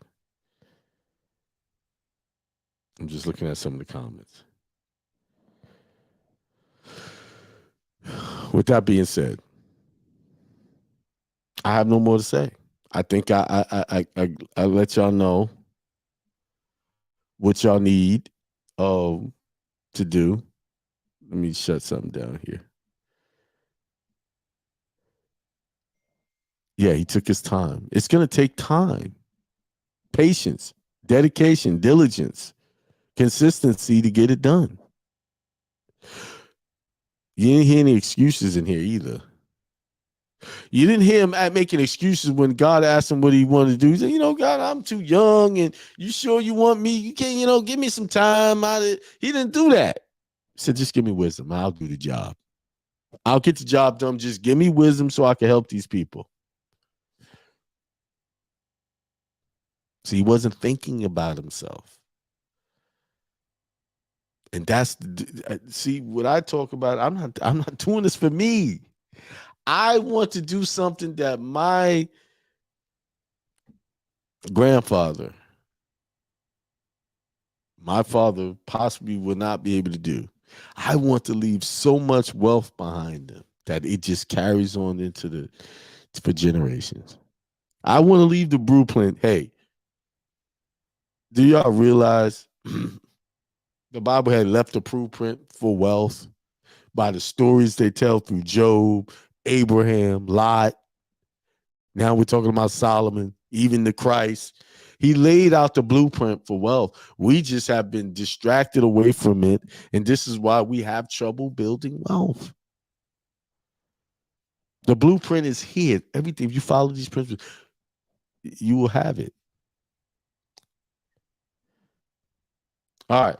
I'm just looking at some of the comments. With that being said, I have no more to say. I think I let y'all know what y'all need to do. Let me shut something down here. Yeah, he took his time. It's going to take time, patience, dedication, diligence, consistency to get it done. You didn't hear any excuses in here either. You didn't hear him making excuses when God asked him what he wanted to do. He said, God, I'm too young, and you sure you want me? You can't, give me some time. He didn't do that. He said, just give me wisdom. I'll do the job. I'll get the job done. Just give me wisdom so I can help these people. So he wasn't thinking about himself. And that's see what I talk about. I'm not doing this for me. I want to do something that my grandfather, my father possibly would not be able to do. I want to leave so much wealth behind them that it just carries on for generations. I want to leave the blueprint. Hey, do y'all realize the Bible had left a blueprint for wealth by the stories they tell through Job, Abraham, Lot. Now we're talking about Solomon, even the Christ. He laid out the blueprint for wealth. We just have been distracted away from it, and this is why we have trouble building wealth. The blueprint is here. Everything, if you follow these principles, you will have it. All right.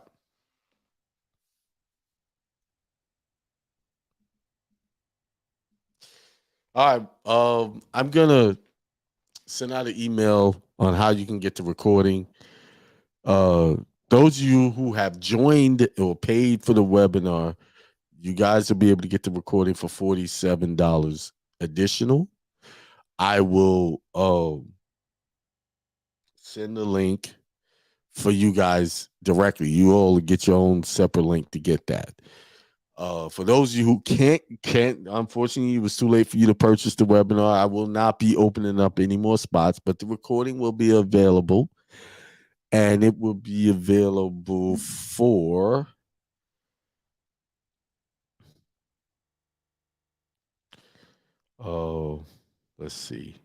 All right. I'm gonna send out an email on how you can get the recording. Those of you who have joined or paid for the webinar, you guys will be able to get the recording for $47 additional. I will send the link for you guys directly. You all get your own separate link to get that. For those of you who can't, unfortunately, it was too late for you to purchase the webinar. I will not be opening up any more spots, but the recording will be available, and it will be available for let's see.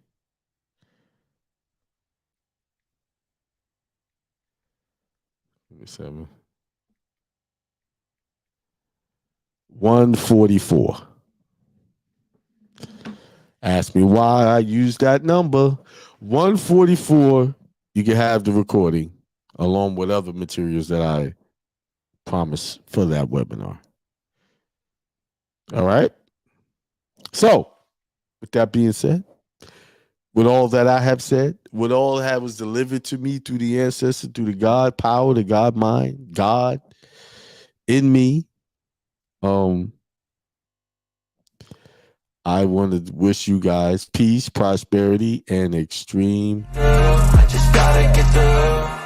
Give me 7. 144. Ask me why I use that number. 144. You can have the recording along with other materials that I promise for that webinar. All right. So, with that being said, with all that I have said, with all that was delivered to me through the ancestor, through the God power, the God mind, God in me, I want to wish you guys peace, prosperity, and extreme. I just gotta get through.